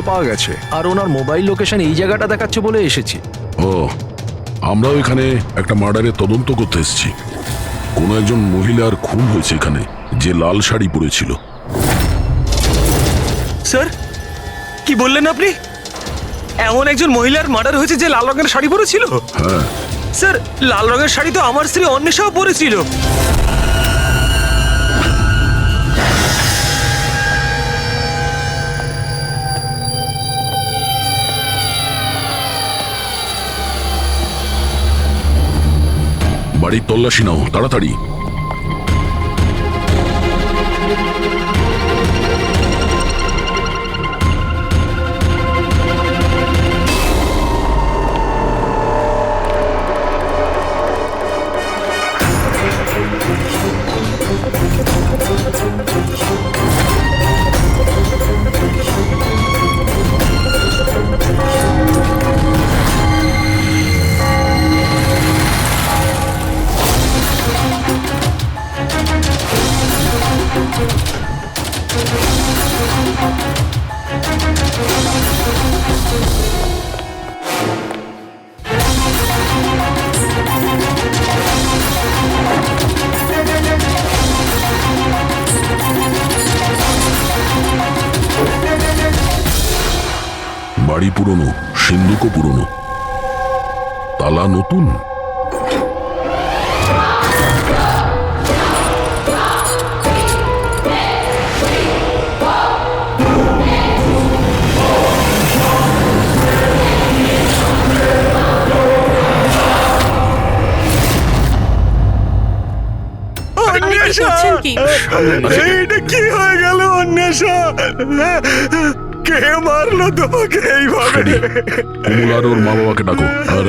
পাওয়া গেছে, আর ওনার mobile location এই জায়গাটা দেখাচ্ছে বলে এসেছি। ও, আমরাও এখানে একটা মার্ডারের তদন্ত করতে এসেছি। কোনো একজন মহিলার খুন হয়েছে এখানে, যে লাল শাড়ি পরেছিল। স্যার, কি বললেন আপনি? এমন একজন মহিলার মার্ডার হয়েছে যে লাল রঙের শাড়ি পরেছিল? হ্যাঁ, স্যার, লাল রঙের শাড়ি তো আমার স্ত্রী অন্বেষাও পরেছিল। বাড়ির তল্লাশি নাও তাড়াতাড়ি। বাড়ি পুরনো, সিন্ধুকও পুরনো, তালা নতুন। করছেন কি? এইটা কি হয়ে গেল অন্বেষা? কে মারলো তোমাকে এইভাবে? কুমুল আর ওর মা বাবাকে ডাকো, আর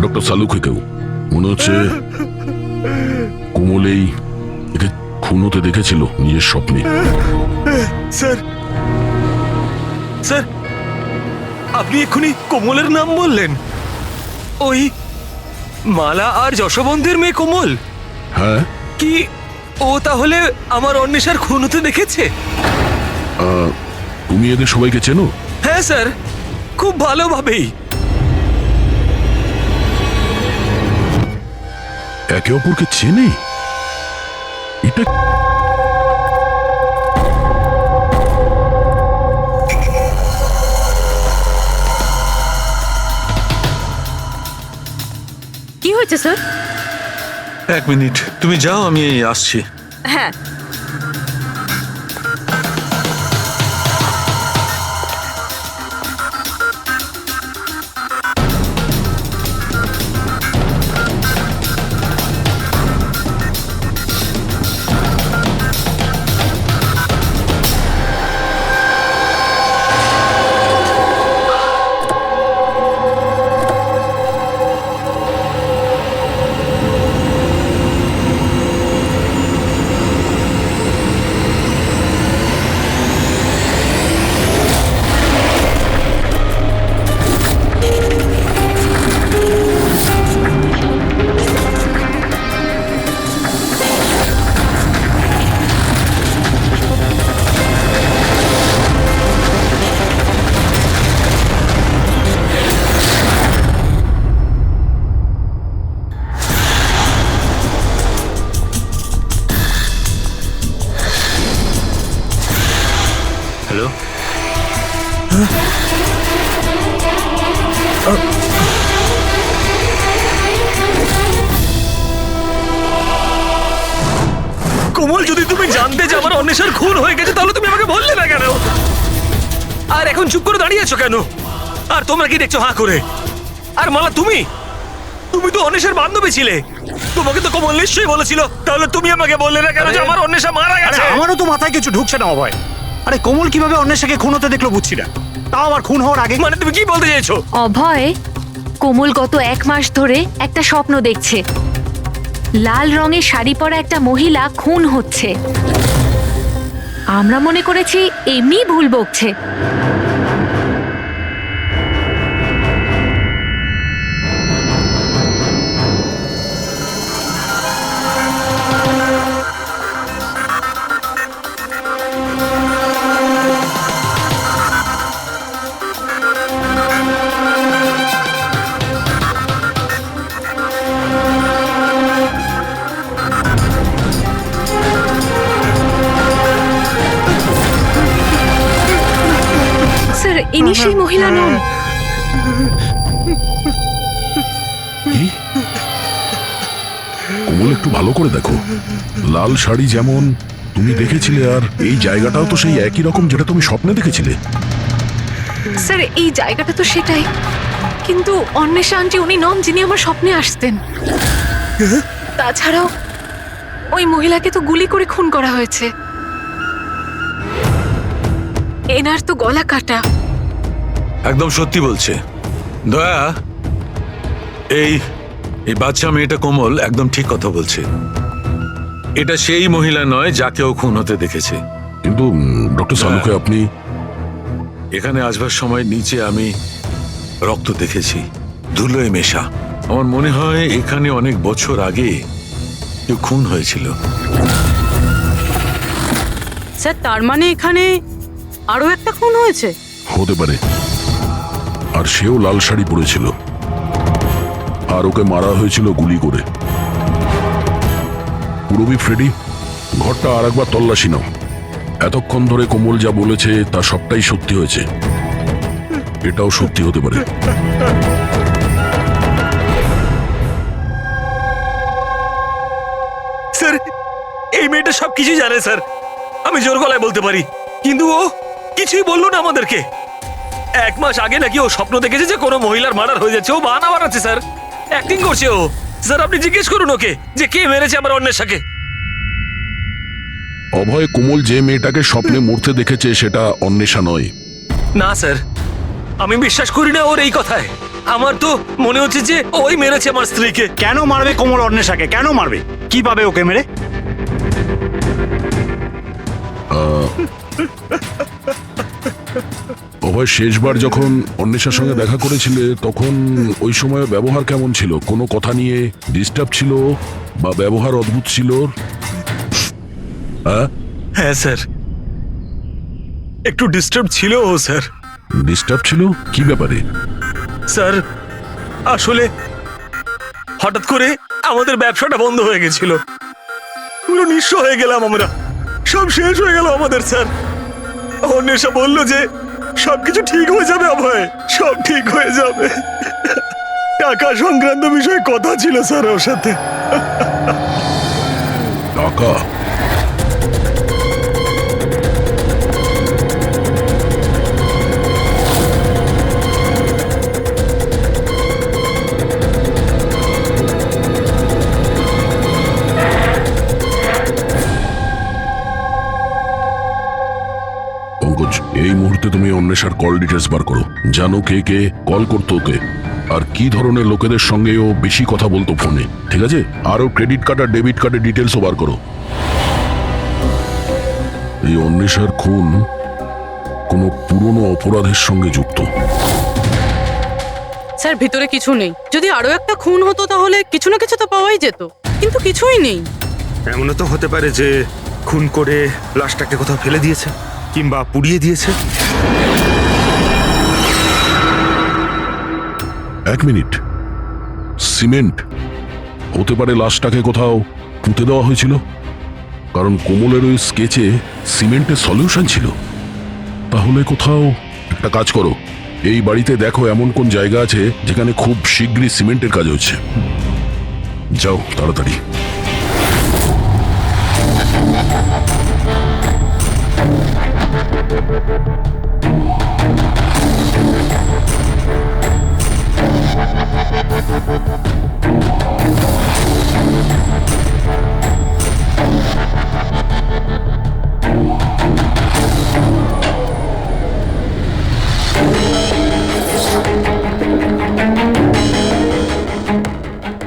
ডক্টর সালুকেও। মনে হচ্ছে কুমুল একে খুন হতে দেখেছিল নিজের স্বপ্নে। স্যার, স্যার, আপনি এক্ষুনি কোমলের নাম বললেন? ওই মালা আর যশবন্তের মেয়ে কোমল? হ্যাঁ। কি ও তাহলে আমার অন্বেষার খুন হতে দেখেছে? তুমি এদের সবাইকে চেনো? হ্যাঁ স্যার, খুব ভালোভাবেই। একে অপরকে চেনে? এটা কি হয়েছে স্যার? এক মিনিট, তুমি যাও, আমি আসছি। হ্যাঁ, হ্যালো, কোমল, যদি তুমি জানতে যে আমার অন্বেষার খুন হয়ে গেছে তাহলে তুমি আমাকে বললে না কেন? আর এখন চুপ করে দাঁড়িয়ে আছো কেন? আর তোমরা কি দেখছো হাঁ করে? আর মালা, তুমি তো অন্বেষার বান্ধবী ছিলে, তোমাকে তো কোমল নিশ্চয়ই বলেছিল, তাহলে তুমি আমাকে বললে না কেন যে আমার অন্বেষা মারা গেছে? আমারও তো মাথায় কিছু ঢুকছে না অভয়। আরে কোমল কিভাবে অন্বেষাকে খুন হতে দেখলো বুঝছি না, তাও আবার খুন হওয়ার আগে। মানে তুমি কি বলতে চাইছো? অভয়, কোমল গত 1 মাস ধরে একটা স্বপ্ন দেখছে, লাল রঙের শাড়ি পরা একটা মহিলা খুন হচ্ছে। আমরা মনে করেছি এমনি ভুল বকছে। স্যার ইনি সেই মহিলা নন। কি? কোমল, একটু ভালো করে দেখো। লাল শাড়ি যেমন তুমি দেখেছিলে, আর এই জায়গাটাও তো সেই একই রকম যেটা তুমি স্বপ্নে দেখেছিলে। স্যার এই জায়গাটা তো সেটাই, কিন্তু অন্বেষা আন্টি উনি নন যিনি আমার স্বপ্নে আসতেন। তাছাড়াও ওই মহিলাকে তো গুলি করে খুন করা হয়েছে। এনার তো গলা কাটা। একদম সত্যি বলছে দয়া। এই এই বাচ্চা মেয়েটা কোমল একদম ঠিক কথা বলছে। এটা সেই মহিলা নয় যাকে ও খুন হতে দেখেছে। কিন্তু ডক্টর সালুকে আপনি এখানে আসবার সময় নিচে আমি রক্ত দেখেছি, ধুলোয় মেশা। আমার মনে হয় এখানে অনেক বছর আগে কেউ খুন হয়েছিল। স্যার তার মানে এখানে আরো একটা খুন হয়েছে? হতে পারে। আর সেও লাল শাড়ি পরেছিল, আর ওকে মারা হয়েছিল গুলি করে। পুরবি, ফ্রেডি, ঘরটা আর একবার তল্লাশি নাও। এতক্ষণ ধরে কোমল যা বলেছে তা সবটাই সত্যি হয়েছে। এটাও সত্যি হতে পারে। স্যার এই মেয়েটা সবকিছু জানে স্যার, আমি জোর গলায় বলতে পারি, কিন্তু ও কিছুই বললো না আমাদেরকে। 1 মাস আগে নাকি ও স্বপ্ন দেখেছে যে কোনো মহিলার মার্ডার হয়ে যাচ্ছে। ও বাহানা বানাচ্ছে স্যার, অ্যাক্টিং করছে ও। স্যার আপনি জিজ্ঞেস করুন ওকে যে কে মেরেছে আমার অন্বেষাকে। অভয়, কোমল যে মেয়েটাকে স্বপ্নে মরতে দেখেছে সেটা অন্বেষা নয়। না স্যার, আমি বিশ্বাস করি না ওর এই কথায়। আমার তো মনে হচ্ছে যে ওই মেরেছে আমার স্ত্রীকে। কেন মারবে কোমল অন্বেষাকে? কেন মারবে? কি পাবে ওকে মেরে? অভয়, শেষবার যখন অন্বেষার সঙ্গে দেখা করেছিলে তখন ওই সময় ব্যবহার কেমন ছিল? কোনো কথা নিয়ে ডিস্টার্ব ছিল বা ব্যবহার অদ্ভুত ছিল? হ্যাঁ, হ্যাঁ স্যার, একটু ডিস্টার্ব ছিল ও স্যার। ডিস্টার্ব ছিল? কি ব্যাপারে? স্যার আসলে হঠাৎ করে আমাদের ব্যবসাটা বন্ধ হয়ে গেছিল, পুরো নিঃস্ব হয়ে গেলাম আমরা, সব শেষ হয়ে গেল আমাদের। স্যার অন্বেষা বলল যে সবকিছু ঠিক হয়ে যাবে অভয়, সব ঠিক হয়ে যাবে। টাকা সংক্রান্ত বিষয়ে কথা ছিল স্যার ওর সাথে। টাকা? পঙ্কজ, এই মুহূর্তে তুমি অন্বেষার কল ডিটেলস বার করো। জানো কে কে কল করতো ওকে, আর কি ধরনের লোকেদের সঙ্গে ও বেশি কথা বলতো ফোনে, ঠিক আছে? আরও ক্রেডিট কার্ড আর ডেবিট কার্ডের ডিটেলসও বার করো। এই অন্বেষার খুন কোনো পুরনো অপরাধের সঙ্গে যুক্ত। স্যার ভিতরে কিছু নেই। যদি আরো একটা খুন হতো তাহলে কিছু না কিছু তো পাওয়াই যেত, কিন্তু কিছুই নেই। এমনও তো হতে পারে যে খুন করে লাশটাকে কোথাও ফেলে দিয়েছে কিংবা পুড়িয়ে দিয়েছে। 1 মিনিট, সিমেন্ট হতে পারে লাশটাকে কোথাও পুঁতে দেওয়া হয়েছিল, কারণ কোমলের ওই স্কেচে সিমেন্টের সলিউশন ছিল। তাহলে কোথাও একটা কাজ করো, এই বাড়িতে দেখো এমন কোন জায়গা আছে যেখানে খুব শীঘ্রই সিমেন্টের কাজ হচ্ছে। যাও তাড়াতাড়ি।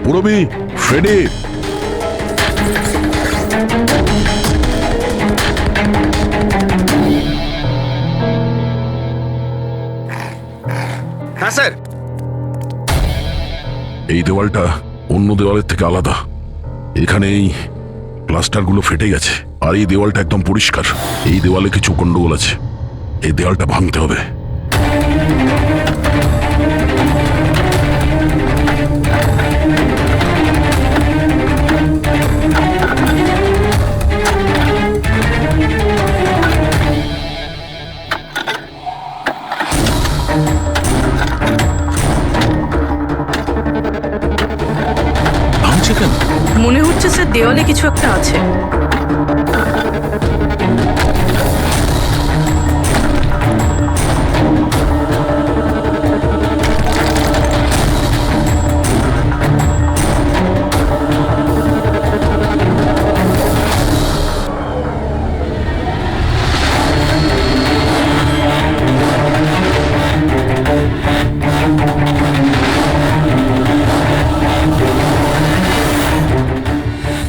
পুরবি, ফ্রেডি, হ্যাঁ স্যার। এই দেওয়ালটা অন্য দেওয়ালের থেকে আলাদা। এখানে এই প্লাস্টারগুলো ফেটে গেছে, আর এই দেওয়ালটা একদম পরিষ্কার। এই দেওয়ালে কিছু গন্ডগোল আছে, এই দেওয়ালটা ভাঙতে হবে। মনে হচ্ছে স্যার দেওয়ালে কিছু একটা আছে।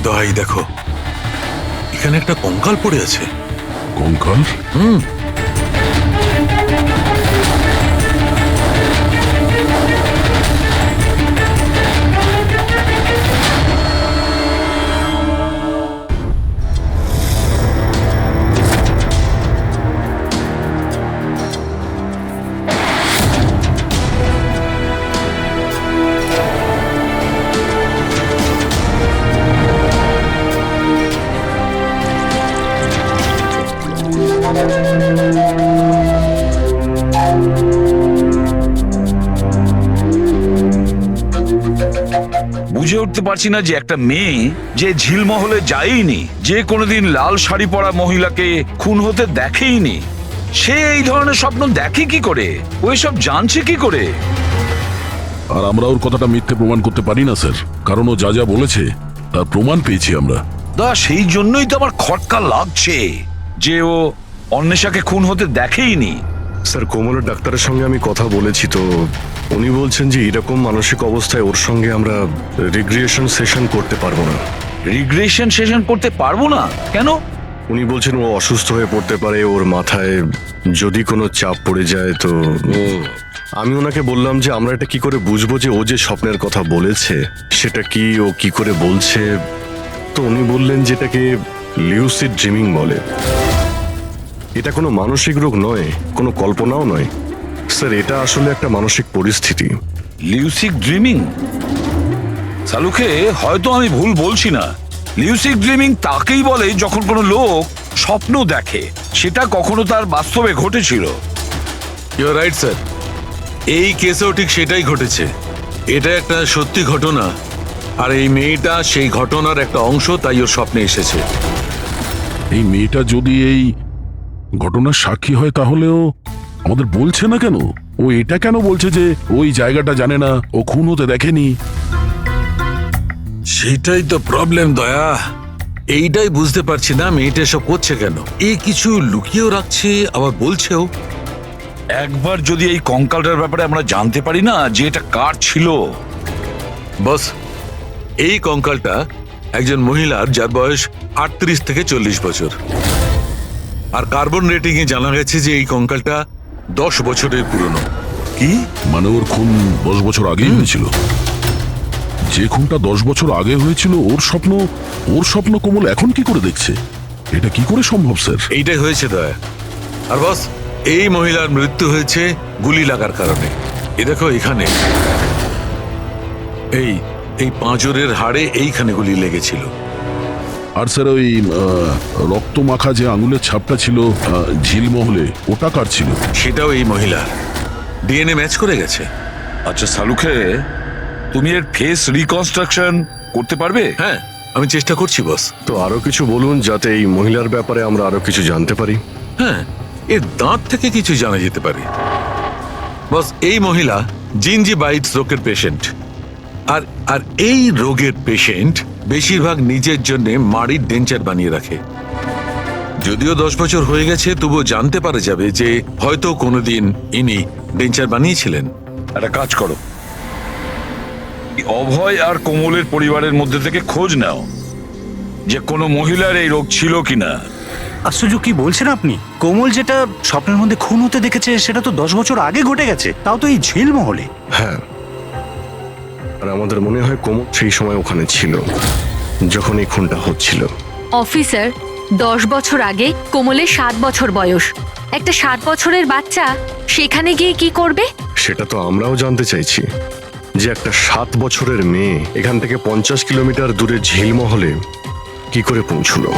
দহাই দেখো, এখানে একটা কঙ্কাল পড়ে আছে। কঙ্কাল? বুঝে উঠতে পারছি না যে একটা মেয়ে যে ঝিলমহলে যায়নি, যে কোনোদিন লাল শাড়ি পরা মহিলাকে খুন হতে দেখেইনি, সে এই ধরনের স্বপ্ন দেখে কি করে? ওই সব জানছে কি করে? আর আমরা ওর কথাটা মিথ্যে প্রমাণ করতে পারি না স্যার, কারণ ও যা যা বলেছে তার প্রমাণ পেয়েছি আমরা। সেই জন্যই তো আমার খটকা লাগছে যে ও অন্বেষাকে খুন হতে দেখেইনি। স্যার, কোমলের ডাক্তারের সঙ্গে আমি কথা বলেছি, তো উনি বলছেন যে এরকম মানসিক অবস্থায় ওর সঙ্গে আমরা রিগ্রেশন সেশন করতে পারবো না। রিগ্রেশন সেশন করতে পারবো না কেন? উনি বলছেন ও অসুস্থ হয়ে পড়তে পারে, ওর মাথায় যদি কোনো চাপ পড়ে যায় তো। আমি ওনাকে বললাম যে আমরা এটা কি করে বুঝবো যে ও যে স্বপ্নের কথা বলেছে সেটা কি, ও কি করে বলছে। তো উনি বললেন যেটাকে লিউসিড ড্রিমিং বলে। এটা কোনো মানসিক রোগ নয়, কোনো কল্পনাও নয় স্যার, এটা আসলে একটা মানসিক পরিস্থিতি। লিউসিড ড্রিমিং? সালুকে হয়তো আমি ভুল বলছি না। লিউসিড ড্রিমিং তাকেই বলে যখন কোনো লোক স্বপ্ন দেখে, সেটা কখনো তার বাস্তবে ঘটেছিল। ইউ আর রাইট স্যার, এই কেসেও ঠিক সেটাই ঘটেছে। এটা একটা সত্যি ঘটনা, আর এই মেয়েটা সেই ঘটনার একটা অংশ, তাই ওর স্বপ্নে এসেছে। এই মেয়েটা যদি এই ঘটনার সাক্ষী হয় তাহলেও আমাদের বলছে না কেন? ও এটা কেন বলছে যে ওই জায়গাটা জানে না, ও খুন হতে দেখেনি? সেটাই তো প্রবলেম দয়া, এইটাই বুঝতে পারছি না মেয়েটা এসব করছে কেন। এ কিছু লুকিয়েও রাখছে আবার বলছেও। একবার যদি এই কঙ্কালটার ব্যাপারে আমরা জানতে পারি না যে এটা কার ছিল। বস, এই কঙ্কালটা একজন মহিলার, যার বয়স 38 থেকে 40 বছর। আর কার্বন রেটিং এ জানা গেছে যে এই কঙ্কালটা 10 বছরের পুরনো। কি মানে ওর খুন 10 বছর আগেই হয়েছিল? যে খুনটা 10 বছর আগে হয়েছিল ওর স্বপ্ন কোমল এখন কি করে দেখছে? এটা কি করে সম্ভব স্যার? এইটাই হয়েছে দয়া। আর বস, এই মহিলার মৃত্যু হয়েছে গুলি লাগার কারণে। এ দেখো এখানে, এই পাঁজরের হাড়ে এইখানে গুলি লেগেছিল। আর স্যার ওই রক্ত মাখা যে আঙুলের ছাপটা ছিল ঝিলমহলে, ওটা কার ছিল? সেটাও এই মহিলার। ডিএনএ ম্যাচ করে গেছে। আচ্ছা সালুকে, তুমি এর ফেস রিকনস্ট্রাকশন করতে পারবে? হ্যাঁ, আমি চেষ্টা করছি বস। তো আরো কিছু বলুন যাতে এই মহিলার ব্যাপারে আমরা আরো কিছু জানতে পারি। হ্যাঁ, এর দাঁত থেকে কিছু জানা যেতে পারে। বস, এই মহিলা জিঞ্জিভাইটিস রোগের পেশেন্ট। আর এই রোগের পেশেন্ট বেশিরভাগ নিজের জন্য মাড়ির ডেঞ্চার বানিয়ে রাখে। যদিও 10 বছর হয়ে গেছে, তবুও জানতে পারা যাবে যে হয়তো কোনোদিন ইনি ডেঞ্চার বানিয়েছিলেন। একটা কাজ করো, অভয় আর কোমলের পরিবারের মধ্যে থেকে খোঁজ নাও যে কোনো মহিলার এই রোগ ছিল কিনা। আশ্চর্য, কি বলছেন আপনি? কোমল যেটা স্বপ্নের মধ্যে খুন হতে দেখেছে সেটা তো 10 বছর আগে ঘটে গেছে, তাও তো এই ঝিলমহলে। হ্যাঁ, আর আমাদের মনে হয় কোমল সেই সময় ওখানে ছিল যখন এই খুনটা হচ্ছিল। অফিসার, 10 বছর আগে কোমলের 7 বছর বয়স। একটা 7 বছরের বাচ্চা সেখানে গিয়ে কি করবে? সেটা তো আমরাও জানতে চাইছি, যে একটা 7 বছরের মেয়ে এখান থেকে 50 কিলোমিটার দূরে ঝিলমহলে কি করে পৌঁছলো।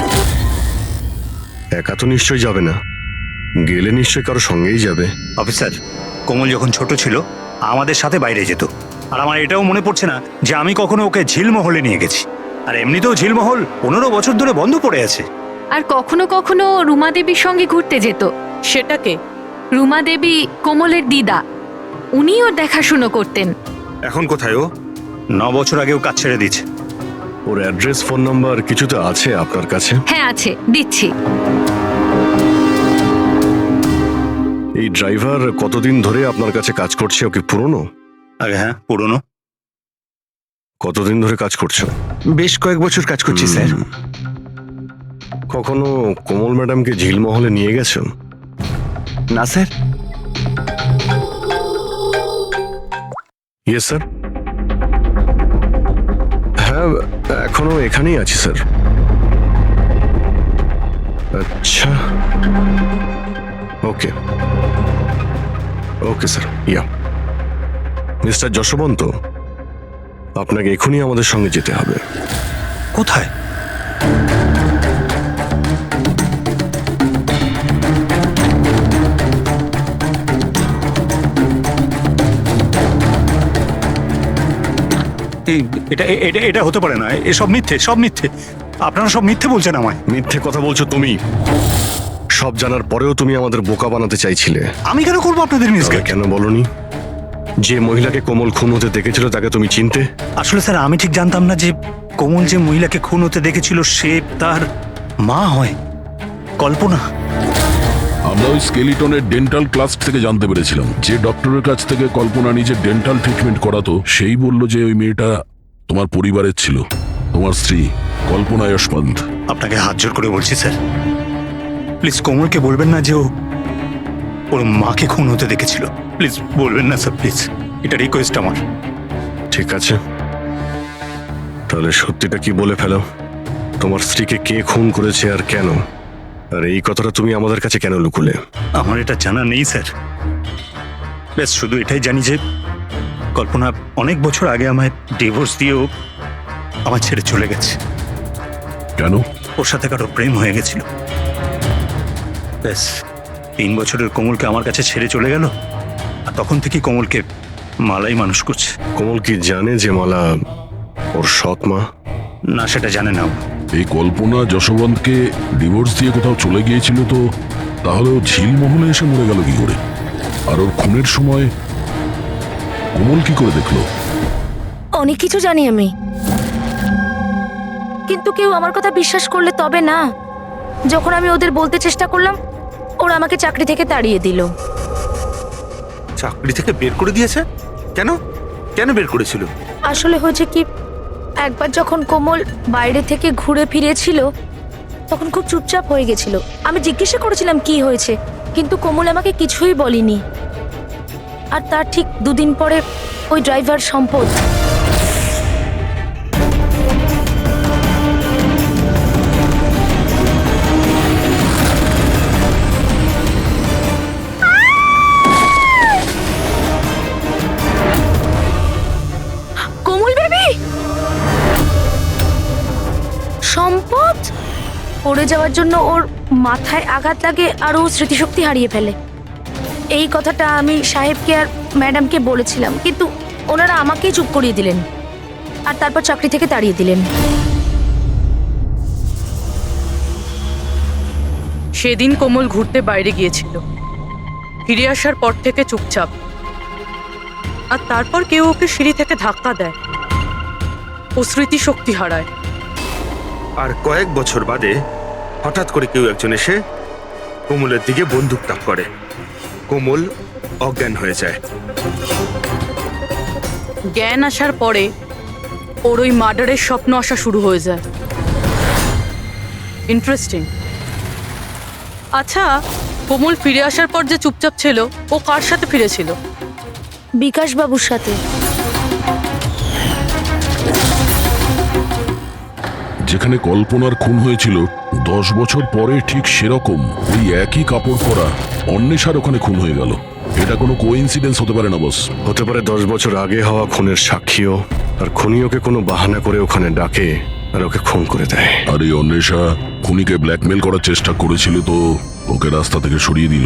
একা তো নিশ্চয়ই যাবে না, গেলে নিশ্চয়ই কারো সঙ্গেই যাবে। অফিসার, কোমল যখন ছোট ছিল আমাদের সাথে বাইরে যেত, আর আমার এটাও মনে পড়ছে না যে আমি কখনো ওকে ঝিলমহলে নিয়ে গেছি। আর এমনিতেও ঝিলমহল 15 বছর ধরে বন্ধ পড়ে আছে। আর কখনো কখনো রুমা দেবীর সঙ্গে ঘুরতে যেত। সেটাকে রুমা দেবী কোমলের দিদা, উনি ওর দেখাশুনো করতেন। এখন কোথায় ও? 9 বছর আগেও কাজ ছেড়ে দিয়েছে। ওর অ্যাড্রেস, ফোন নাম্বার কিছু তো আছে আপনার কাছে? হ্যাঁ আছে, দিচ্ছি। এই ড্রাইভার কতদিন ধরে আপনার কাছে কাজ করছে? ওকে পুরনো? আগে হ্যাঁ, পুরনো। কতদিন ধরে কাজ করছো? বেশ কয়েক বছর কাজ করছি স্যার। কখনো কোমল ম্যাডামকে ঝিলমহলে নিয়ে গেছো? না স্যার। Yes sir. হ্যাঁ, এখনো এখানেই আছি স্যার। আচ্ছা, ওকে ওকে স্যার। ইয়া মিস্টার যশবন্ত, আপনাকে এখনই আমাদের সঙ্গে যেতে হবে। কোথায়? এটা এটা এটা হতে পারে না, এসব মিথ্যে, সব মিথ্যে। আপনারা সব মিথ্যে বলছেন আমায়। মিথ্যে কথা বলছো তুমি। সব জানার পরেও তুমি আমাদের বোকা বানাতে চাইছিলে। আমি কেন করবো আপনাদের তবে মিসগাইড? কেন বলনি যে মহিলাকে কোমল খুন হতে দেখেছিল তাকে তুমি চিনতে? আসলে স্যার আমি ঠিক জানতাম না যে কোমল যে মহিলাকে খুন হতে দেখেছিল সে তার মা হয়, কল্পনা। আমরা ওই স্কেলিটনের ডেন্টাল ক্লাস থেকে জানতে পেরেছিলাম। যে ডক্টরের কাছ থেকে কল্পনা নিজের ডেন্টাল ট্রিটমেন্ট করাতো সেই বলল যে ওই মেয়েটা তোমার পরিবারের ছিল, তোমার স্ত্রী কল্পনা যশবন্ত। আপনাকে হাত জোর করে বলছি স্যার, প্লিজ কোমলকে বলবেন না যে ও ওর মাকে খুন হতে দেখেছিল। প্লিজ বলবেন না স্যার, প্লিজ, এটা রিকোয়েস্ট আমার। ঠিক আছে, তাহলে সত্যিটা কি বলে ফেলো। তোমার স্ত্রীকে কে খুন করেছে আর কেন? আর এই কথাটা তুমি আমাদের কাছে কেন লুকুলে? আমার এটা জানা নেই স্যার। ব্যাস শুধু এটাই জানি যে কল্পনা অনেক বছর আগে আমায় ডিভোর্স দিয়েও আমার ছেড়ে চলে গেছে। কেন? ওর সাথে কারো প্রেম হয়ে গেছিল। ব্যাস 3 বছরের কোমলকে আমার কাছে ছেড়ে চলে গেল, আর তখন থেকে কোমলকে মালাই মানুষ করছে। কোমল কি জানে যে মালা ওর সৎ মা? না, সেটা জানে না ও। এই কল্পনা যশবন্তকে ডিভোর্স দিয়ে কোথাও চলে গিয়েছিল, তো তাহলে ও ঝিলমহলে এসে মরে গেল কি করে? আর ওর খুনের সময় কোমল কি করে দেখলো? অনেক কিছু জানি আমি, কিন্তু কেউ আমার কথা বিশ্বাস করলে তবে না। যখন আমি ওদের বলতে চেষ্টা করলাম, ওরা আমাকে চাকরি থেকে তাড়িয়ে দিল। চাকরি থেকে বের করে দিয়েছে? কেন? কেন বের করেছিল? আসলে হয়েছে কি, একবার যখন কোমল বাইরে থেকে ঘুরে ফিরেছিল তখন খুব চুপচাপ হয়ে গেছিল। আমি জিজ্ঞাসা করেছিলাম কি হয়েছে, কিন্তু কোমল আমাকে কিছুই বলেনি। আর তার ঠিক 2 দিন পরে ওই ড্রাইভার সম্পদ সম্পদ পড়ে যাওয়ার জন্য ওর মাথায় আঘাত লাগে আর ও স্মৃতিশক্তি হারিয়ে ফেলে। এই কথাটা আমি সাহেবকে আর ম্যাডামকে বলেছিলাম, কিন্তু ওনারা আমাকেই চুপ করিয়ে দিলেন আর তারপর চাকরি থেকে তাড়িয়ে দিলেন। সেদিন কোমল ঘুরতে বাইরে গিয়েছিল, ফিরে আসার পর থেকে চুপচাপ। আর তারপর কেউ ওকে সিঁড়ি থেকে ধাক্কা দেয়, ও স্মৃতিশক্তি হারায়। আর কয়েক বছর বাদে হঠাৎ করে কেউ একজন এসে কোমলের দিকে বন্দুক তাক করে। কোমল অজ্ঞান হয়ে যায়। জ্ঞান আসার পরে ওর ওই মার্ডারের স্বপ্ন আসা শুরু হয়ে যায়। ইন্টারেস্টিং। আচ্ছা, কোমল ফিরে আসার পর যে চুপচাপ ছিল, ও কার সাথে ফিরেছিল? বিকাশ বাবুর সাথে। যেখানে কল্পনার খুন হয়েছিল 10 বছর পরে ঠিক সেরকম ওই একই কাপড় পরা অন্বেষার ওখানে খুন হয়ে গেল। এটা কোনো কোইন্সিডেন্স হতে পারে না বস। হতে পারে 10 বছর আগে হওয়া খুনের সাক্ষীও, আর খুনি ওকে কোনো বাহানা করে ওখানে ডাকে আর ওকে খুন করে দেয়। আর এই অন্বেষা খুনিকে ব্ল্যাকমেল করার চেষ্টা করেছিল, তো ওকে রাস্তা থেকে সরিয়ে দিল।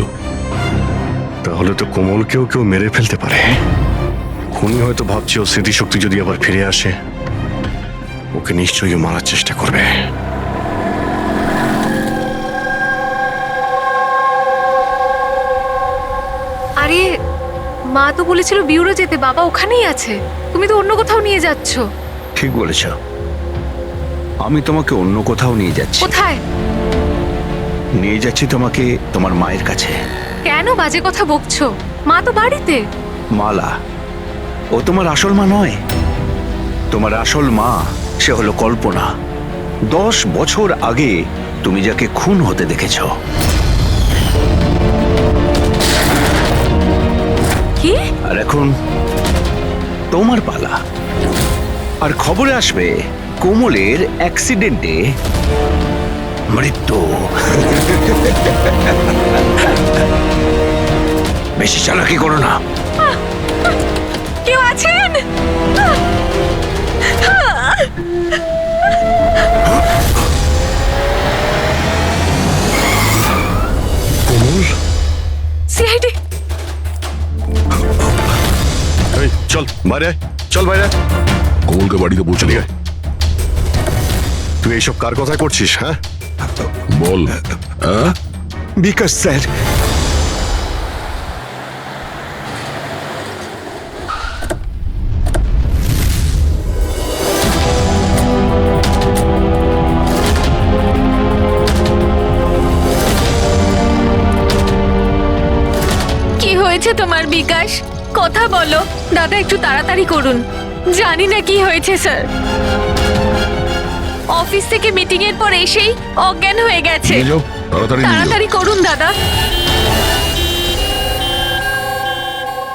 তাহলে তো কোমলকেও কেউ মেরে ফেলতে পারে। খুনি হয়তো ভাবছে ও স্মৃতিশক্তি যদি আবার ফিরে আসে ওকে নিশ্চয়ই মারার চেষ্টা করবে। আরে মা তো বলেছিল বিউরো যেতে, বাবা ওখানেই আছে। তুমি তো অন্য কোথাও নিয়ে যাচ্ছ। ঠিক বলেছ, আমি তোমাকে অন্য কোথাও নিয়ে যাচ্ছি। কোথায় নিয়ে যাচ্ছি তোমাকে তোমার মায়ের কাছে। কেন বাজে কথা বকছো? মা তো বাড়িতে। মালা, ও তোমার আসল মা নয়। তোমার আসল মা সে হলো কল্পনা। 10 বছর আগে তুমি যাকে খুন হতে দেখেছ। কি? আর এখন তোমার পালা। আর খবরে আসবে কোমলের অ্যাক্সিডেন্টে মৃত্যু। বেশি চালাকি করো না। কেউ আছেন? কোমল, সিআইডি। এই চল বাইরে আয়, চল বাইরে আয়। কোমলকে বাড়িতে পৌঁছে চলে আয়। তুই এইসব কার কথা করছিস? হ্যাঁ, বল। হ্যাঁ, বিকাশ স্যার। কি হয়েছে তোমার বিকাশ? কথা বলো দাদা, একটু তাড়াতাড়ি করুন। জানি না কি হয়েছে স্যার। অফিস থেকে মিটিং এর পর এসেই অজ্ঞান হয়ে গেছে। নিয়ে যাও, তাড়াতাড়ি নিয়ে যাও। তাড়াতাড়ি করুন দাদা।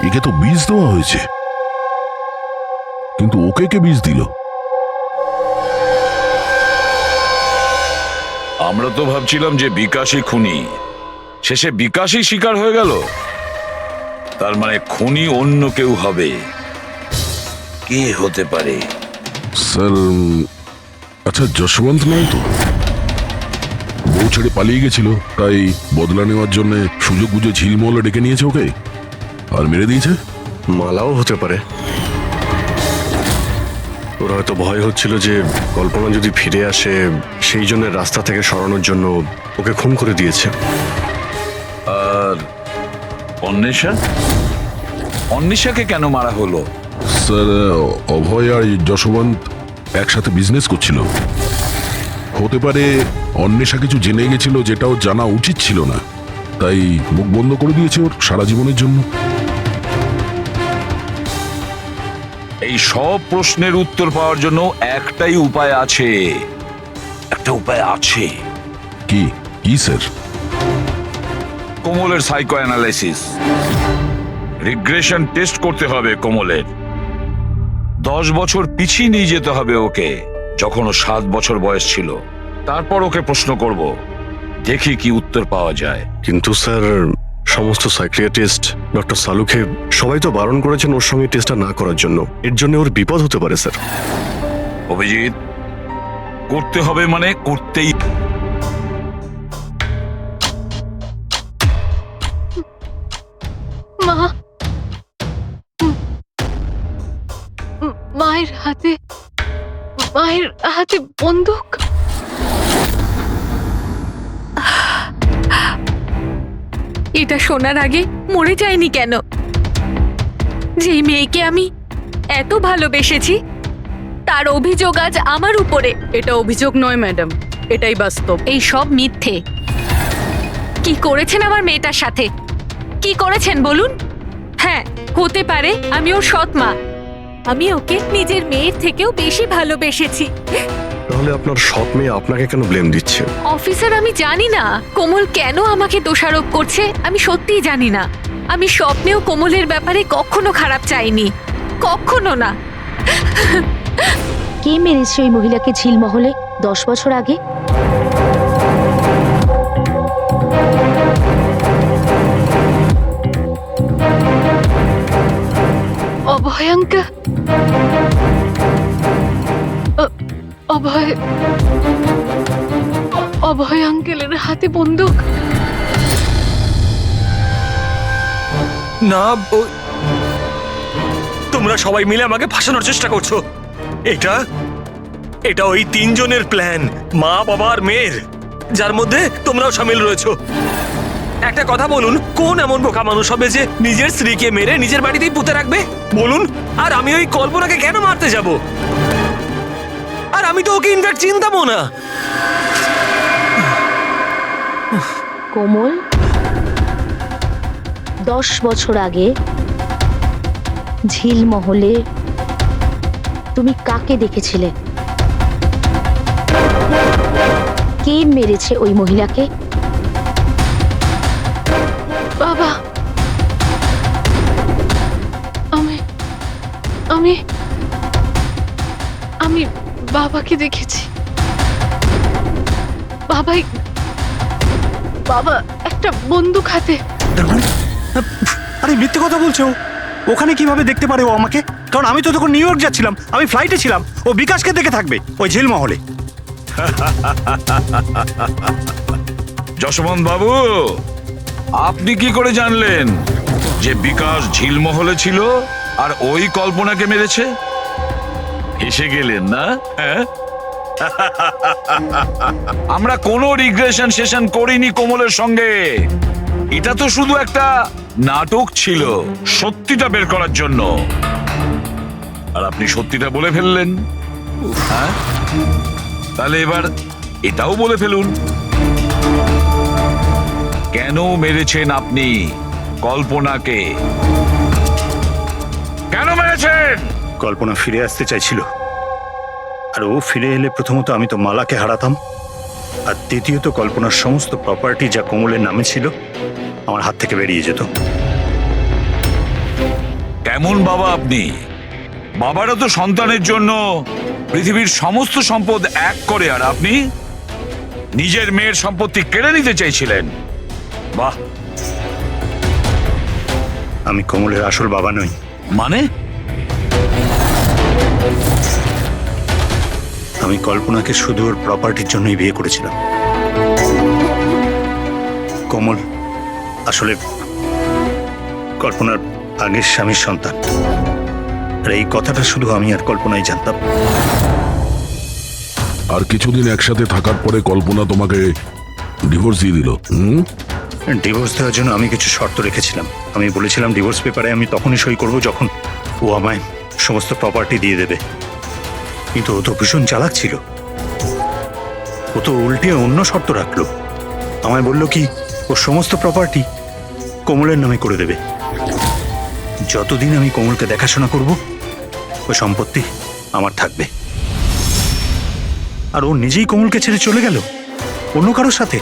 একে তো বীজ দেওয়া হয়েছে, কিন্তু ওকে কে বীজ দিল? আমরা তো ভাবছিলাম যে বিকাশই খুনি, শেষে বিকাশই শিকার হয়ে গেল। তার মানে খুনি অন্য কেউ হবে। কে হতে পারে? স্যার, আচ্ছা যশবন্ত নয় তো? বউ ছেড়ে পালিয়ে গেছিল, তাই বদলা নেওয়ার জন্য সুযোগ বুঝে ঝিলমহলে ডেকে নিয়েছে ওকে আর মেরে দিয়েছে। মালাও হতে পারে। ওরা হয়তো ভয় হচ্ছিল যে কল্পনা যদি ফিরে আসে, সেই জন্য রাস্তা থেকে সরানোর জন্য ওকে খুন করে দিয়েছে। আর অন্বেষা? অন্বেষাকে কেন মারা হলো? স্যার, অভয় আর যশবন্ত একসাথে বিজনেস করছিল। হতে পারে অন্বেষা কিছু জেনে গেছিল যেটা ওর জানা উচিত ছিল না, তাই মুখ বন্ধ করে দিয়েছে ওর সারা জীবনের জন্য। এই সব প্রশ্নের উত্তর পাওয়ার জন্য একটাই উপায় আছে। একটা উপায় আছে। কি কি স্যার? কোমলের সাইকো অ্যানালাইসিস, রিগ্রেশন টেস্ট করতে হবে কোমলের। 10 বছর পিছিয়ে নিয়ে যেতে হবে ওকে, যখন ও 7 বছর বয়স ছিল। তারপর ওকে প্রশ্ন করব, দেখি কি উত্তর পাওয়া যায়। কিন্তু স্যার, সমস্ত সাইকিয়াট্রিস্ট, ডক্টর সালুকে সবাই তো বারণ করেছেন ওর সঙ্গে টেস্টটা না করার জন্য। এর জন্য ওর বিপদ হতে পারে স্যার। অভিজিৎ, করতে হবে মানে করতেই। মা, মায়ের হাতে বন্দুক। এটা শোনার আগে মরে যায়নি কেন? যেই মেয়েকে আমি এত ভালোবেসেছি, তার অভিযোগ আজ আমার উপরে। এটা অভিযোগ নয় ম্যাডাম, এটাই বাস্তব। এই সব মিথ্যে। কি করেছেন আমার মেয়েটার সাথে? কি করেছেন বলুন? হ্যাঁ, হতে পারে আমি ওর সৎ মা, আমি ওকে নিজের মেয়ের থেকেও বেশি ভালোবেসেছি। তাহলে আপনার সৎ মেয়ে আপনাকে কেন ব্লেম দিচ্ছে? অফিসার, আমি জানি না কোমল কেন আমাকে দোষারোপ করছে। আমি সত্যিই জানি না। আমি স্বপ্নেও কোমলের ব্যাপারে কখনো খারাপ চাইনি, কখনো না। কে মেরেছে ওই মহিলাকে ঝিলমহলে 10 বছর আগে? অভয়ঙ্কা, অভয় আঙ্কেলের হাতে বন্দুক। না, তোমরা সবাই মিলে আমাকে ফাঁসানোর চেষ্টা করছো। এটা ওই তিনজনের প্ল্যান, মা বাবা আর মেয়ের, যার মধ্যে তোমরাও সামিল রয়েছো। একটা কথা বলুন, কোন এমন বোকা মানুষ হবে যে নিজের স্ত্রীকে মেরে নিজের বাড়িতেই পুঁতে রাখবে বলুন? আর আমি ওই কল্পনাকে কেন মারতে যাব? আর আমি তো ওকে ইনফ্যাক্ট চিনতামও না। কোমল 10 বছর আগে ঝিলমহলে তুমি কাকে দেখেছিলে? কে মেরেছে ওই মহিলাকে? বাবা, আমি আমি আমি বাবাকে দেখেছি। বাবা একটা বন্দুক হাতে। আরে মিথ্যে কথা বলছো। ওখানে কিভাবে দেখতে পারে ও আমাকে? কারণ আমি তো তখন নিউ ইয়র্ক যাচ্ছিলাম, আমি ফ্লাইটে ছিলাম। ও বিকাশকে দেখে থাকবে ওই ঝিলমহলে। যশবন্ত বাবু, আপনি কি করে জানলেন যে বিকাশ ঝিলমহলে ছিল আর ওই কল্পনাকে মেরেছে? এসে গেলেন না? হ্যাঁ, আমরা কোনো রিগ্রেশন সেশন করিনি কোমলের সঙ্গে। এটা তো শুধু একটা নাটক ছিল সত্যিটা বের করার জন্য। আর আপনি সত্যিটা বলে ফেললেন। হ্যাঁ, তাহলে এবার এটাও বলে ফেলুন, কেন মেরেছেন আপনি কল্পনাকে? কেন মেরেছেন? কল্পনা ফিরে আসতে চাইছিল, আর ও ফিরে এলে প্রথমত আমি তো মালাকে হারাতাম, আর দ্বিতীয়ত কল্পনার সমস্ত প্রপার্টি যা কোমলের নামে ছিল আমার হাত থেকে বেরিয়ে যেত। কেমন বাবা আপনি? বাবারা তো সন্তানের জন্য পৃথিবীর সমস্ত সম্পদ এক করে, আর আপনি নিজের মেয়ের সম্পত্তি কেড়ে নিতে চাইছিলেন। বাহ! আমি কোমলের আসল বাবা নই। মানে? আমি কল্পনাকে শুধু ওর প্রপার্টির জন্যই বিয়ে করেছিলাম। কোমল আসলে কল্পনার আগের স্বামীর সন্তান, আর এই কথাটা শুধু আমি আর কল্পনাই জানতাম। আর কিছুদিন একসাথে থাকার পরে কল্পনা তোমাকে ডিভোর্স দিয়ে দিল। ডিভোর্স দেওয়ার জন্য আমি কিছু শর্ত রেখেছিলাম। আমি বলেছিলাম ডিভোর্স পেপারে আমি তখনই সই করব যখন ও আমায় সমস্ত প্রপার্টি দিয়ে দেবে। কিন্তু ও তো ভীষণ চালাক ছিল। ও তো উল্টে অন্য শর্ত রাখলো। আমায় বলল কি ও সমস্ত প্রপার্টি কোমলের নামে করে দেবে। যতদিন আমি কোমলকে দেখাশোনা করব ওই সম্পত্তি আমার থাকবে। আর ও নিজেই কোমলকে ছেড়ে চলে গেল অন্য কারোর সাথে।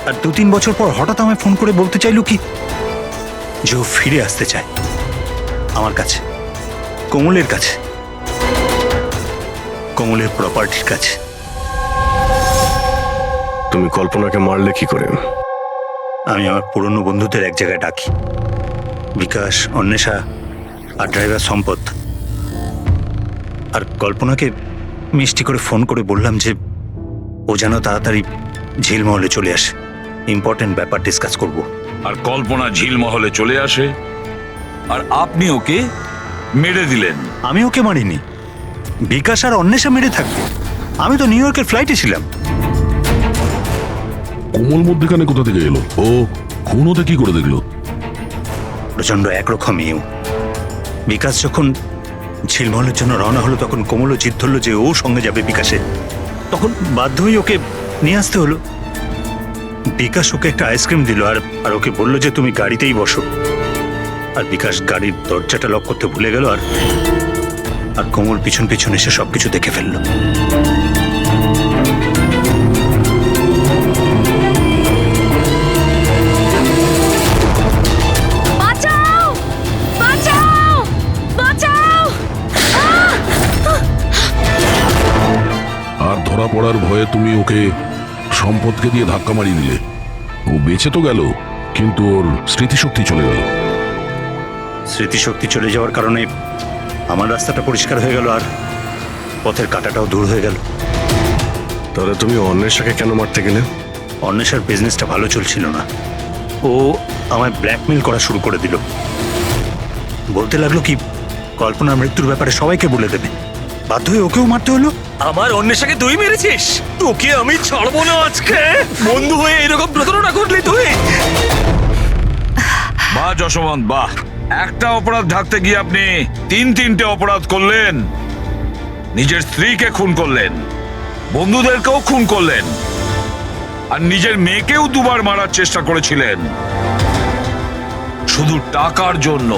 আর 2-3 বছর পর হঠাৎ আমায় ফোন করে বলতে চাইলো কি যে ও ফিরে আসতে চায় আমার কাছে, কোমলের কাছে, কোমলের প্রপার্টির কাছে। তুমি কল্পনাকে মারলে কি করে? আমি আমার পুরনো বন্ধুদের এক জায়গায় ডাকি, বিকাশ, অন্বেষা আর ড্রাইভার সম্পদ। আর কল্পনাকে মিষ্টি করে ফোন করে বললাম যে ও যেন তাড়াতাড়ি ঝিলমহলে চলে আসে, ইম্পর্টেন্ট ব্যাপার ডিসকাস করব। আর কল্পনা ঝিলমহলে চলে আসে, আর আপনি ওকে মেরে দিলেন। আমি ওকে মারিনি, বিকাশ আর অন্বেষা মেরে থাকবে। আমি তো নিউ ইয়র্কের ফ্লাইটে ছিলাম। কোমল মধ্যেখানে কোথা থেকে এলো? ও খুন হতে কি করে দেখলো? প্রচন্ড একরকম মেয়েও। বিকাশ যখন ঝিলমহলের জন্য রওনা হলো তখন কোমলও জিদ ধরলো যে ও সঙ্গে যাবে বিকাশে। তখন বাধ্য হয়ে ওকে নিয়ে আসতে হলো। বিকাশ ওকে একটা আইসক্রিম দিল আর ওকে বললো যে তুমি গাড়িতেই বসো। আর বিকাশ গাড়ির দরজাটা লক করতে ভুলে গেল, আর কোমল পিছন পিছন এসে সবকিছু দেখে ফেললো। বাঁচাও! বাঁচাও! বাঁচাও! আর ধরা পড়ার ভয়ে তুমি ওকে সম্পদকে দিয়ে ধাক্কা মারিয়ে দিলে। ও বেঁচে তো গেল, কিন্তু ওর স্মৃতিশক্তি চলে গেল। স্মৃতিশক্তি চলে যাওয়ার কারণে আমার রাস্তাটা পরিষ্কার হয়ে গেল, আর পথের কাঁটাটাও দূর হয়ে গেল। তাহলে তুমি অন্বেষাকে কেন মারতে গেলে? অন্বেষার বিজনেসটা ভালো চলছিল না। ও আমায় ব্ল্যাকমেল করা শুরু করে দিল। বলতে লাগলো কি কল্পনার মৃত্যুর ব্যাপারে সবাইকে বলে দেবে, বাধ্য হয়ে ওকেও মারতে হলো? আমার অন্বেষাকে তুই মেরেছিস? তোকে আমি ছাড়বো না আজকে। বন্ধু হয়ে এরকম প্রতারণা করলি তুই? বাহ যশবন্ত বাহ, একটা অপরাধ ঢাকতে গিয়ে আপনি তিনটে অপরাধ করলেন। নিজের স্ত্রীকে খুন করলেন, বন্ধুদেরকেও খুন করলেন, আর নিজের মেয়েকেও দুবার মারার চেষ্টা করেছিলেন শুধু টাকার জন্য।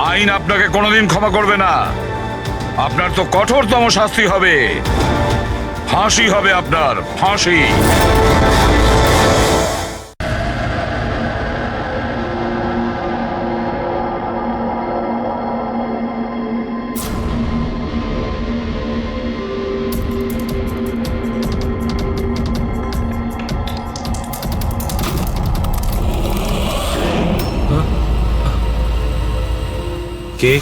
আইন আপনাকে কোনোদিন ক্ষমা করবে না। আপনার তো কঠোরতম শাস্তি হবে, ফাঁসি হবে আপনার, ফাঁসি। কে?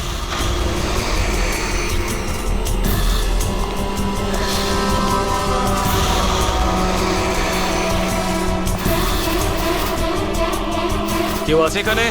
কেউ আছে এখানে?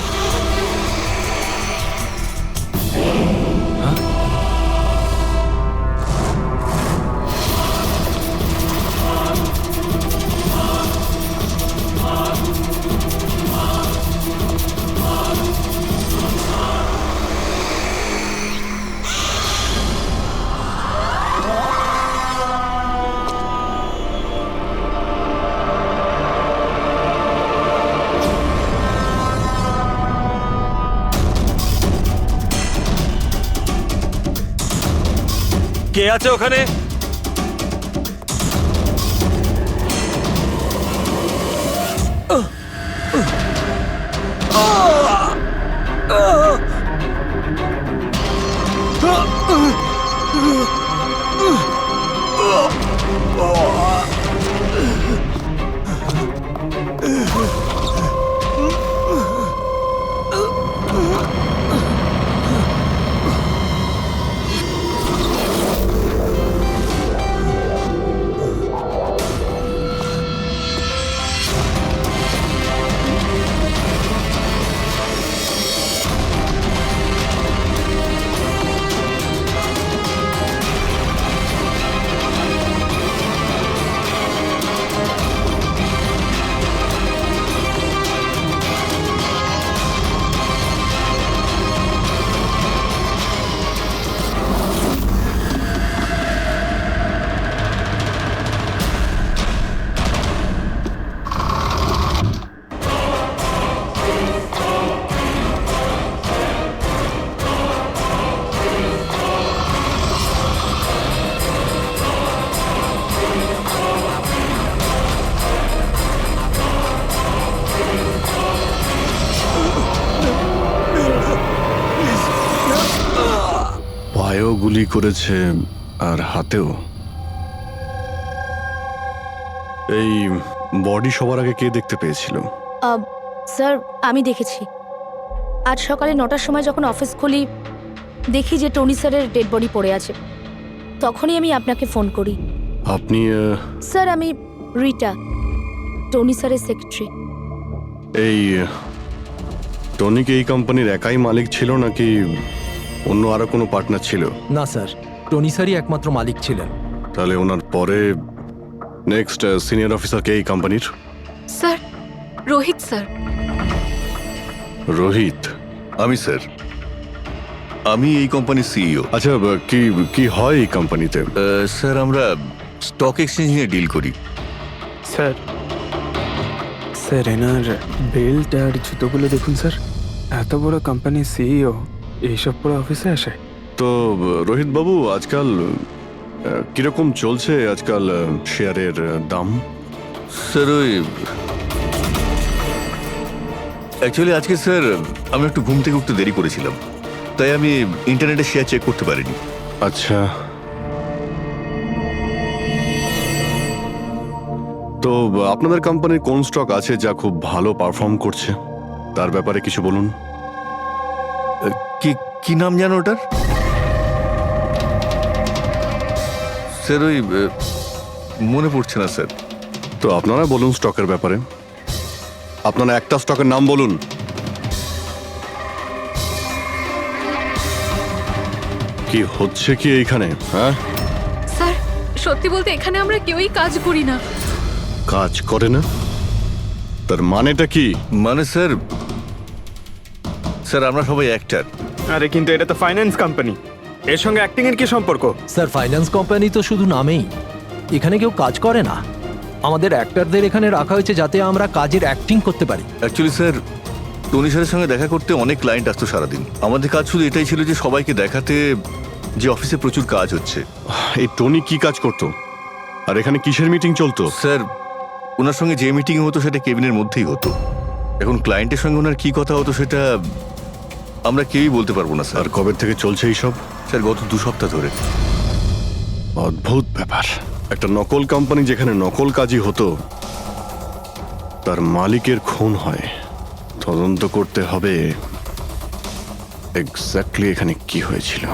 কে আছে ওখানে? পায়েও গুলি করেছে আর হাতেও। এই বডি সবার আগে কে দেখতে পেয়েছিল? স্যার আমি দেখেছি। আজ সকালে 9টার সময় যখন অফিস খুলি দেখি যে টনি স্যারের ডেড বডি পড়ে আছে, তখনই আমি আপনাকে ফোন করি। আপনি স্যার আমি রিটা, টনি স্যারের সেক্রেটারি। এই টনি কি এই কোম্পানির একাই মালিক ছিল নাকি অন্য আরো কোনো পার্টনার ছিল? না স্যার, টনি স্যারই একমাত্র মালিক ছিলেন। তাহলে ওনার পরে নেক্সট সিনিয়র অফিসার কে এই কোম্পানির? Sir, Rohit sir. রোহিত? আমি স্যার, আমি এই কোম্পানির সিইও। আচ্ছা, কি কি হয় এই কোম্পানিতে? স্যার আমরা স্টক এক্সচেঞ্জ নিয়ে ডিল করি। স্যার, স্যার এনার বেল্ট আর জুতোগুলো দেখুন স্যার। এত বড় কোম্পানির সিইও এইসব পরে অফিসে আসে? তো রোহিত বাবু, আজকাল কিরকম চলছে আজকাল শেয়ারের দাম? স্যার ওই অ্যাকচুয়ালি আজকে স্যার আমি একটু ঘুম থেকে উঠতে দেরি করেছিলাম, তাই আমি ইন্টারনেটে শেয়ার চেক করতে পারিনি। আচ্ছা, তো আপনাদের কোম্পানির কোন স্টক আছে যা খুব ভালো পারফর্ম করছে? তার ব্যাপারে কিছু বলুন। কি কি নাম জানো ওটার? স্যার ওই মনে পড়ছে না স্যার। তো আপনারা বলুন স্টকের ব্যাপারে। আপনারা একটা স্টকের নাম বলুন। কি হচ্ছে কি এইখানে? হ্যাঁ, স্যার সত্যি বলতে এখানে আমরা কেউই কাজ করি না। কাজ করে না? তার মানেটা কি? মানে স্যার, আমরা সবাই অ্যাক্টর। আরে কিন্তু এটা তো ফাইন্যান্স কোম্পানি, এর সঙ্গে অ্যাক্টিং এর কি সম্পর্ক? স্যার ফাইন্যান্স কোম্পানি তো শুধু নামেই, এখানে কেউ কাজ করে না। আমাদের অ্যাক্টরদের এখানে রাখা হয়েছে যাতে আমরা কাজের অ্যাক্টিং করতে পারি। অ্যাকচুয়ালি স্যার, টনি স্যারের সঙ্গে দেখা করতে অনেক ক্লায়েন্ট আসতো সারাদিন। আমাদের কাজ শুধু এটাই ছিল যে সবাইকে দেখাতে যে অফিসে প্রচুর কাজ হচ্ছে। এই টনি কি কাজ করতো? আর এখানে কিসের মিটিং চলতো? স্যার, ওনার সঙ্গে যে মিটিং হতো সেটা কেবিনের মধ্যেই হতো। এখন ক্লায়েন্টের সঙ্গে ওনার কি কথা হতো সেটা আমরা কেউই বলতে পারবো না স্যার। আর কবে থেকে চলছে এইসব? স্যার, গত 2 সপ্তাহ ধরে। অদ্ভুত ব্যাপার। একটা নকল কোম্পানি যেখানে নকল কাজই হতো, তার মালিকের খুন হয়। তদন্ত করতে হবে এক্স্যাক্টলি এখানে কি হয়েছিল।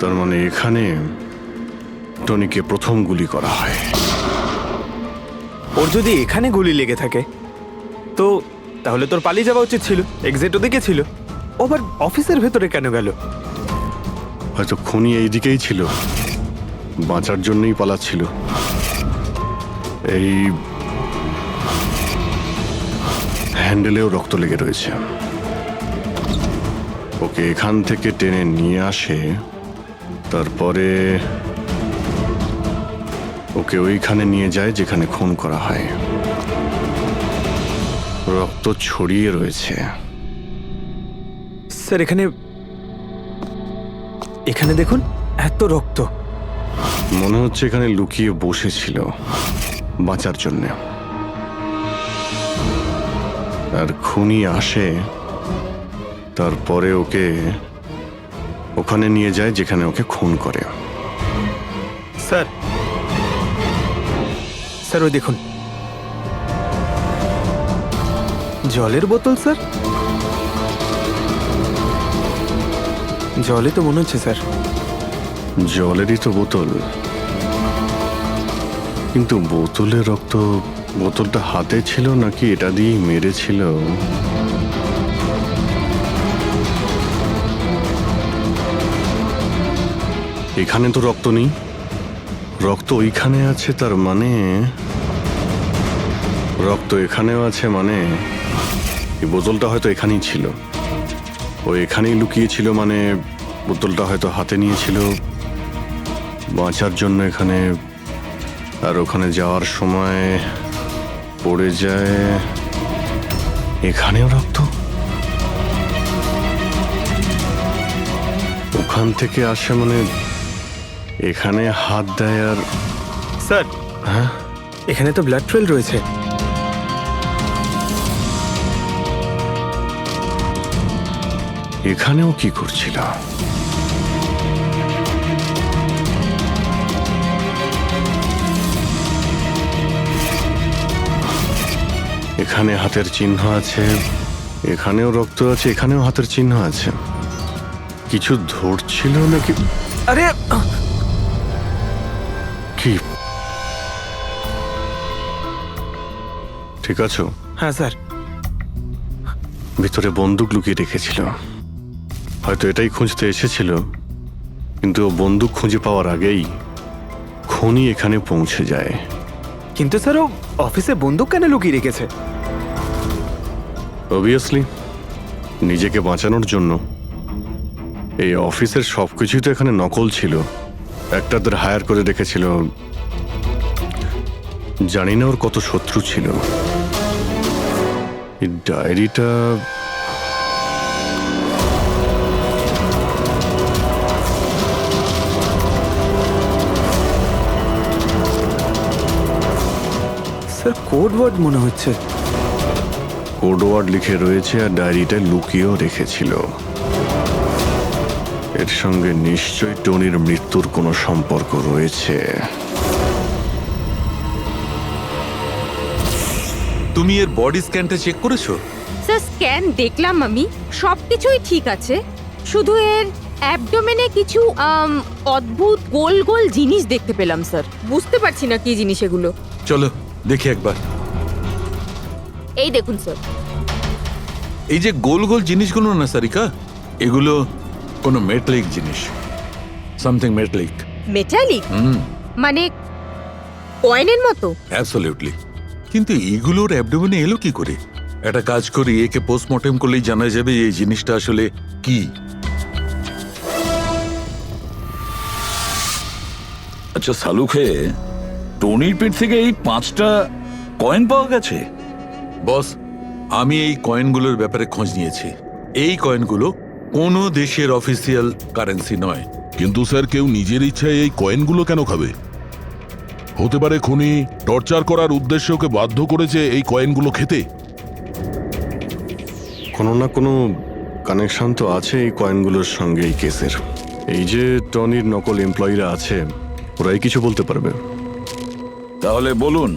তার মানে এখানে টনিকে প্রথম গুলি করা হয়। ওর যদি এখানে গুলি লেগে থাকে তো তাহলে তোর পালিয়ে যাওয়া উচিত ছিল। এক্সিট ওদিকে ছিল, ও আবার অফিসের ভেতরে কেন গেল? হয়তো খুনি এইদিকেই ছিল, বাঁচার জন্যই পালাচ্ছিল। এই হ্যান্ডেলেও রক্ত লেগে রয়েছে। ওকে এখান থেকে টেনে নিয়ে আসে, তারপরে ওকে ওইখানে নিয়ে যায় যেখানে খুন করা হয়। রক্ত ছড়িয়ে রয়েছে। স্যার এখানে এখানে দেখুন, এত রক্ত। মনে হচ্ছে এখানে লুকিয়ে বসেছিল বাঁচার জন্য। আর খুনি আসে, তারপরে ওকে ওখানে নিয়ে যায় যেখানে ওকে খুন করে। স্যার স্যার ওই দেখুন, জলের বোতল। স্যার জলে তো মনে হচ্ছে স্যার। জলেরই তো বোতল, কিন্তু বোতলে রক্ত, বোতলটা হাতে ছিল নাকি এটা দিয়েই মেরেছিল? এখানে তো রক্ত নেই, রক্ত ওইখানে আছে। তার মানে রক্ত এখানেও আছে, মানে এই বোতলটা হয়তো এখানেই ছিল। ও এখানেই লুকিয়েছিল, মানে বোতলটা হয়তো হাতে নিয়েছিল বাঁচার জন্য এখানে। আর ওখানে যাওয়ার সময় পড়ে যায়। এখানেও রক্ত, ওখান থেকে আসে, মানে এখানে হাত দেয়। আর স্যার হ্যাঁ, এখানে তো ব্লাড ট্রেল রয়েছে। এখানেও কি করছিল? এখানে হাতের চিহ্ন আছে, এখানেও রক্ত আছে, এখানেও হাতের চিহ্ন আছে। কিছু ধরছিল নাকি? আরে কি ঠিক আছো? হ্যাঁ স্যার। ভিতরে বন্দুক লুকিয়ে রেখেছিল, হয়তো এটাই খুঁজতে এসেছিল। কিন্তু ও বন্দুক খুঁজে পাওয়ার আগেই খুনি এখানে পৌঁছে যায়। কিন্তু স্যার ও অফিসে বন্দুক কেন লুকিয়ে রেখেছে? অবভিয়াসলি নিজেকে বাঁচানোর জন্য। এই অফিসের সবকিছুই তো এখানে নকল ছিল, একটাদের হায়ার করে রেখেছিল। জানি না ওর কত শত্রু ছিল। এই ডায়েরিটা স্যার কোড ওয়ার্ড মনে হচ্ছে। কোড ওয়ার্ড লিখে রয়েছে আর ডায়েরিটা লুকিয়েও রেখেছিল। এর সঙ্গে নিশ্চয়ই টনির মৃত্যুর কোনো সম্পর্ক রয়েছে। তুমি এর বডি স্ক্যানটা চেক করেছো? স্যার স্ক্যান দেখলাম আমি, সবকিছুই ঠিক আছে। শুধু এর অ্যাবডোমেনে কিছু অদ্ভুত গোল গোল জিনিস দেখতে পেলাম স্যার। বুঝতে পারছি না কি জিনিস এগুলো। চলো দেখি একবার। এই দেখুন স্যার। এই যে গোল গোল জিনিসগুলো না সারিকা, এগুলো কোনো মেটালিক জিনিস। Something metallic. মেটালিক মানে কয়েনের মতো? অ্যাবসলিউটলি। কিন্তু এইগুলোর অ্যাবডোমেনে এলো কি করে? একটা কাজ করি, একে পোস্টমর্টেম করলেই জানা যাবে এই জিনিসটা আসলে কি। আচ্ছা সালুখে, টনির পেট থেকে এই 5টা কয়েন পাওয়া গেছে? বস, আমি এই কয়েনগুলোর ব্যাপারে খোঁজ নিয়েছি। এই কয়েনগুলো কোনো দেশের অফিসিয়াল কারেন্সি নয়। কিন্তু স্যার, কেউ নিজের ইচ্ছায় এই কয়েনগুলো কেন খাবে? হতে পারে খুনি টর্চার করার উদ্দেশ্যে ওকে বাধ্য করেছে এই কয়েনগুলো খেতে। কোনো না কোনো কানেকশন তো আছে এই কয়েনগুলোর সঙ্গে এই কেসের। এই যে টনির নকল এমপ্লয়িরা আছে, ওরাই কিছু বলতে পারবে। তাহলে বলুন,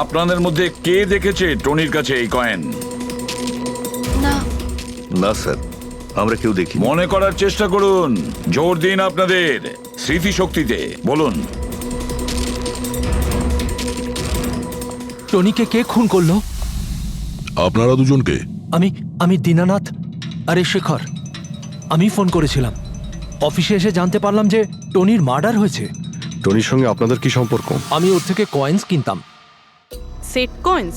আপনাদের মধ্যে কে দেখেছে টনির কাছে এই কয়েন? না স্যার, আমরা কেউ দেখি। মনে করার চেষ্টা করুন, জোর দিন আপনাদের স্মৃতিশক্তিতে। বলুন। টনিকে কে খুন করলো? আপনারা দুজনকে? আমি দীনানাথ আরে শেখর। আমি ফোন করেছিলাম। অফিসে এসে জানতে পারলাম যে টনির মার্ডার হয়েছে। টনির সঙ্গে আপনাদের কি সম্পর্ক? আমি ওর থেকে কয়েন্স কিনতাম। Set coins?